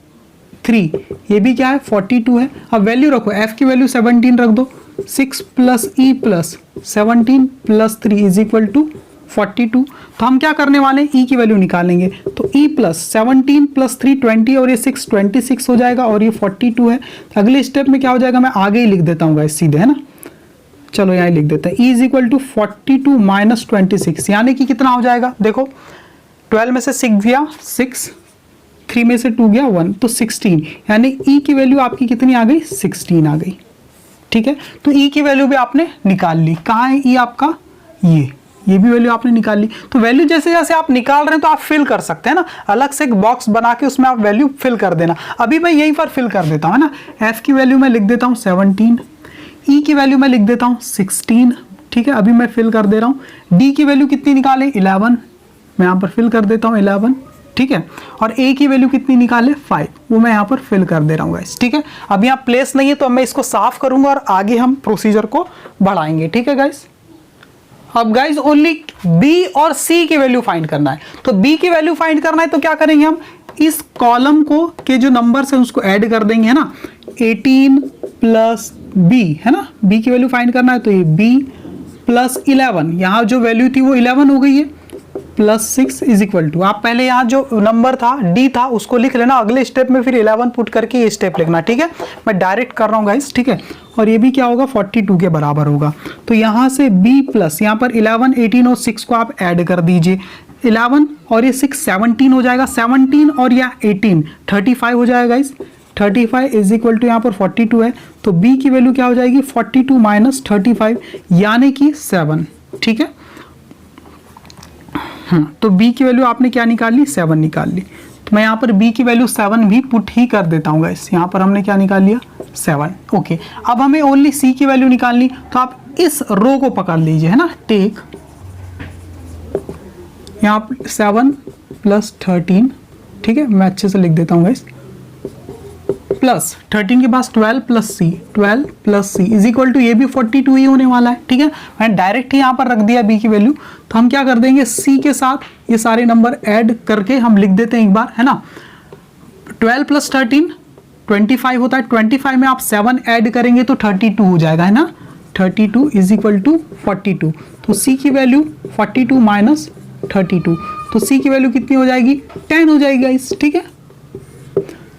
3, ये भी क्या है 42 है। अब वैल्यू रखो, f की वैल्यू 17 रख दो, 6 plus e plus 17 plus 3 is equal to 42। तो हम क्या करने वाले हैं, e की वैल्यू निकालेंगे। तो e प्लस 17 प्लस 3 20 और ये 6 26 हो जाएगा और ये 42 है। अगले स्टेप में क्या हो जाएगा, मैं आगे ही लिख देता हूँ गाइस सीधे, है ना। चलो यहाँ लिख देते हैं, e is equal to 42 minus 26, यानी कि कितना हो जाएगा, देखो 12 में से 6 गया 6, 3 में से 2 गया 1 तो 16, यानी e की वैल्यू आपकी कितनी आ गई 16 आ गई। ठीक है, तो e की वैल्यू भी आपने निकाल ली। कहाँ है e आपका, ये भी वैल्यू आपने निकाल ली। तो वैल्यू जैसे जैसे आप निकाल रहे हैं तो आप फिल कर सकते हैं ना, अलग से एक बॉक्स बना के उसमें आप वैल्यू फिल कर देना। अभी मैं यहीं पर फिल कर देता हूँ, है ना। f की वैल्यू मैं लिख देता हूँ 17, e की वैल्यू मैं लिख देता हूँ 16, ठीक है, अभी मैं फिल कर दे रहा हूँ। d की वैल्यू कितनी निकालें 11, मैं यहाँ पर फिल कर देता हूँ 11, ठीक है, और a की वैल्यू कितनी निकाले 5, वो मैं यहाँ पर फिल कर दे रहा हूँ गाइस। ठीक है, अब यहाँ प्लेस नहीं है तो मैं इसको साफ करूंगा और आगे हम प्रोसीजर को बढ़ाएंगे। ठीक है गाइस, अब गाइस ओनली b और c की वैल्यू फाइंड करना है। तो b की वैल्यू फाइंड करना है तो क्या करेंगे, हम इस कॉलम को के जो नंबर्स है उसको ऐड कर देंगे, है ना। 18 प्लस b, है ना, b की वैल्यू फाइंड करना है तो ये b प्लस 11, यहाँ जो वैल्यू थी वो 11 हो गई है, प्लस 6 इज इक्वल टू, आप पहले यहाँ जो नंबर था d था उसको लिख लेना, अगले स्टेप में फिर 11 पुट करके ये स्टेप लिखना। ठीक है, मैं डायरेक्ट कर रहा हूँ गाइस। ठीक है, और ये भी क्या होगा 42 के बराबर होगा। तो यहाँ से b प्लस यहाँ पर 11, 18 और 6 को आप ऐड कर दीजिए, 11 और ये 6 17 हो जाएगा, 17 और यह 18 35 हो जाएगा गाइस, 35 इज इक्वल टू यहाँ पर 42 है। तो b की वैल्यू क्या हो जाएगी 42 माइनस 35, यानी कि 7। ठीक है, तो b की वैल्यू आपने क्या निकाल ली 7 निकाल ली। तो मैं यहाँ पर b की वैल्यू 7 भी पुट ही कर देता हूँ गाइस, यहाँ पर हमने क्या निकाल लिया 7। ओके, अब हमें ओनली c की वैल्यू निकालनी, तो आप इस रो को पकड़ लीजिए, है ना। टेक यहाँ 7 + 13, ठीक है, मैं अच्छे से लिख देता हूँ गाइस, प्लस 13 के पास 12 + C इज इक्वल टू, ये भी 42 ही होने वाला है, ठीक है। मैंने डायरेक्ट ही यहाँ पर रख दिया b की वैल्यू, तो हम क्या कर देंगे, c के साथ ये सारे नंबर ऐड करके हम लिख देते हैं एक बार, है ना। 12 + 13 25 होता है, 25 में आप 7 ऐड करेंगे तो 32 हो जाएगा, है ना। 32 इज इक्वल टू 42, तो c की वैल्यू 42 माइनस 32, तो c की वैल्यू कितनी हो जाएगी, 10 हो जाएगी गाइस, ठीक है।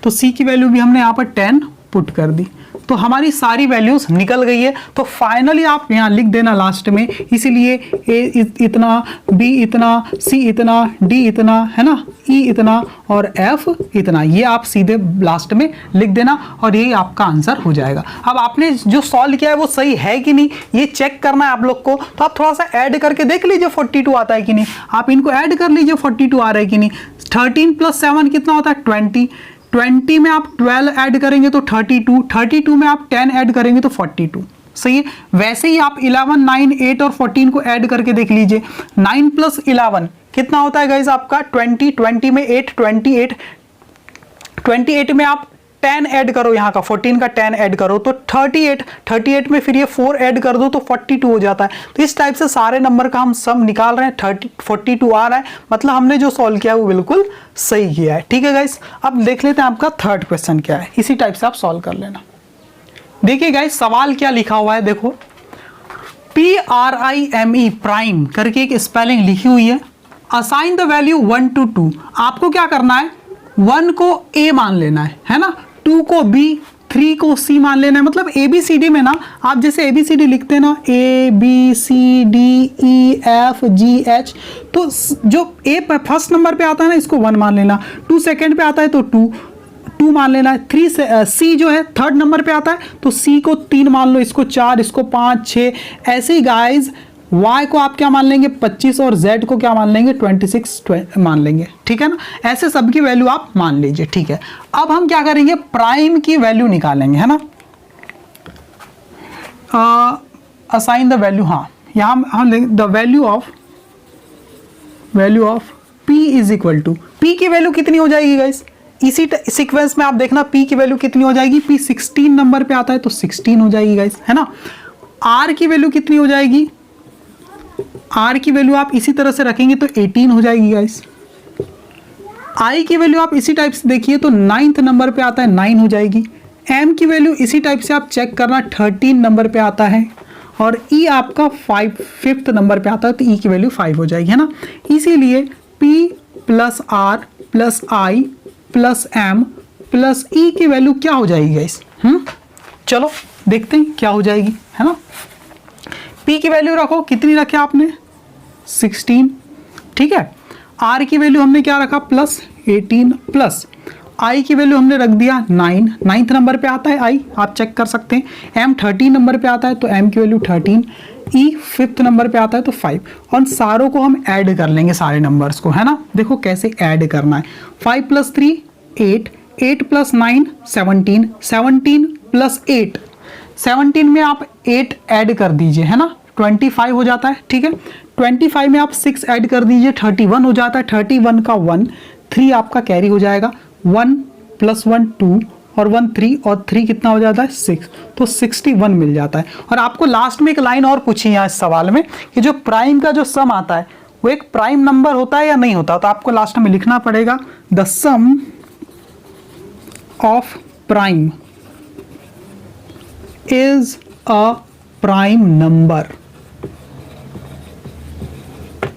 तो c की वैल्यू भी हमने यहाँ पर 10 पुट कर दी, तो हमारी सारी वैल्यूज निकल गई है। तो फाइनली आप यहाँ लिख देना लास्ट में, इसीलिए a इतना, b इतना, c इतना, d इतना, है ना, e इतना और f इतना, ये आप सीधे लास्ट में लिख देना और यही आपका आंसर हो जाएगा। अब आपने जो सॉल्व किया है वो सही है कि नहीं ये चेक करना है आप लोग को, तो आप थोड़ा सा ऐड करके देख लीजिए 42 आता है कि नहीं, आप इनको ऐड कर लीजिए 42 आ रहा है कि नहीं। 13 + 7 कितना होता है 20, 20 में आप 12 ऐड करेंगे तो 32, 32 में आप 10 ऐड करेंगे तो 42, सही है। वैसे ही आप 11, 9, 8 और 14 को ऐड करके देख लीजिए, 9 + 11 कितना होता है गाइज आपका 20, 20 में 8, 28, 28 में आप 10 ऐड करो, यहाँ का 14 का 10 ऐड करो तो 38, 38 में फिर ये 4 ऐड कर दो तो 42 हो जाता है। तो इस टाइप से सारे नंबर का हम सम निकाल रहे हैं, 42 आ रहा है, मतलब हमने जो सॉल्व किया है वो बिल्कुल सही किया है, ठीक है गाइस। अब देख लेते हैं आपका थर्ड क्वेश्चन क्या है, इसी टाइप से आप सॉल्व कर लेना। देखिए गाइस सवाल क्या लिखा हुआ है, देखो PRIME प्राइम करके एक स्पेलिंग लिखी हुई है। असाइन द वैल्यू 1 to 2, आपको क्या करना है, 1 को A मान लेना है ना, 2 को B, 3 को C मान लेना है। मतलब ABCD में ना आप जैसे ABCD लिखते हैं ना, ABCDEFGH, तो जो A फर्स्ट नंबर पे आता है ना इसको 1 मान लेना, 2 सेकंड पे आता है तो 2 मान लेना है, 3 से C जो है थर्ड नंबर पे आता है तो C को 3 मान लो, इसको 4, इसको 5, 6, ऐसे ही गाइज y को आप क्या मान लेंगे 25 और z को क्या मान लेंगे 26 मान लेंगे, ठीक है ना। ऐसे सबकी वैल्यू आप मान लीजिए, ठीक है। अब हम क्या करेंगे, प्राइम की वैल्यू निकालेंगे, है ना। असाइन द वैल्यू, हाँ यहाँ हम the value of p is equal to, p की वैल्यू कितनी हो जाएगी गाइस, इसी सीक्वेंस में आप देखना p की वैल्यू कितनी हो जाएगी, p 16 नंबर पे आता है तो 16 हो जाएगी गाइस, है ना। r की वैल्यू कितनी हो जाएगी, r की वैल्यू आप इसी तरह से रखेंगे तो 18 हो जाएगी गाइस। i की वैल्यू आप इसी टाइप से देखिए तो 9th नंबर पे आता है 9 हो जाएगी। m की वैल्यू इसी टाइप से आप चेक करना 13 नंबर पे आता है और e आपका 5th नंबर पे आता है तो e की वैल्यू 5 हो जाएगी, है ना। इसीलिए p + r + i + m + e की वैल्यू क्या हो जाएगी गाइस, चलो देखते हैं क्या हो जाएगी, है ना। p की वैल्यू रखो, कितनी रखे आपने 16, ठीक है। r की वैल्यू हमने क्या रखा +18 प्लस i की वैल्यू हमने रख दिया 9, 9th नंबर पे आता है i, आप चेक कर सकते हैं। m 13 नंबर पे आता है तो m की वैल्यू 13, e 5th नंबर पे आता है तो 5, और सारों को हम ऐड कर लेंगे सारे नंबर्स को, है ना। देखो कैसे ऐड करना है, 5 + 3 8, 8 + 9 17, 17 + 8, 17 में आप 8 ऐड कर दीजिए, है ना, 25 हो जाता है, ठीक है। 25 में आप 6 ऐड कर दीजिए 31 हो जाता है, 31 का 1, 3 आपका कैरी हो जाएगा, 1 + 1 2 और 1 3 और 3 कितना हो जाता है 6, तो 61 मिल जाता है। और आपको लास्ट में एक लाइन और पूछी है इस सवाल में कि जो प्राइम का जो सम आता है वो एक प्राइम नंबर होता है या नहीं होता, तो आपको लास्ट में लिखना पड़ेगा the sum of prime is a prime number.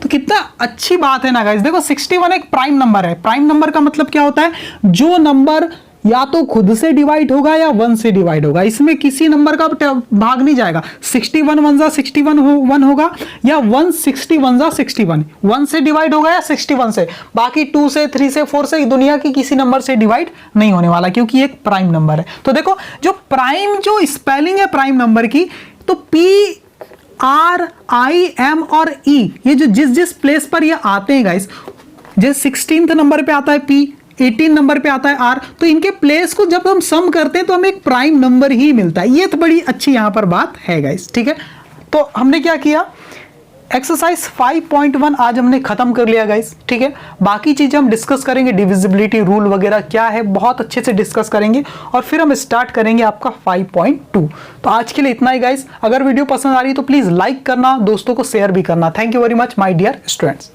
तो कितना अच्छी बात है ना गाइस, देखो 61 एक प्राइम नंबर है। प्राइम नंबर का मतलब क्या होता है, जो नंबर या तो खुद से डिवाइड होगा या 1 से डिवाइड होगा, इसमें किसी नंबर का भाग नहीं जाएगा। 61 1 जा 61 1 होगा या 1 61 जा 61, 1 से डिवाइड होगा या 61 से, बाकी 2 से 3 से 4 से दुनिया की किसी नंबर से डिवाइड नहीं होने वाला, क्योंकि एक प्राइम नंबर है। तो देखो जो प्राइम जो स्पेलिंग है प्राइम नंबर की, तो PRIM और E ये जो जिस प्लेस पर ये आते हैं गाइस, जैसे 16th नंबर पे आता है P, 18 नंबर पे आता है R, तो इनके प्लेस को जब हम सम करते हैं तो हमें एक प्राइम नंबर ही मिलता है। ये तो बड़ी अच्छी यहाँ पर बात है गाइस, ठीक है। तो हमने क्या किया, एक्सरसाइज 5.1 आज हमने खत्म कर लिया गाइस, ठीक है। बाकी चीजें हम डिस्कस करेंगे, डिविजिबिलिटी रूल वगैरह क्या है बहुत अच्छे से डिस्कस करेंगे और फिर हम स्टार्ट करेंगे आपका 5.2। तो आज के लिए इतना ही गाइस। अगर वीडियो पसंद आ रही है तो प्लीज लाइक करना, दोस्तों को शेयर भी करना। Thank you very much my dear students.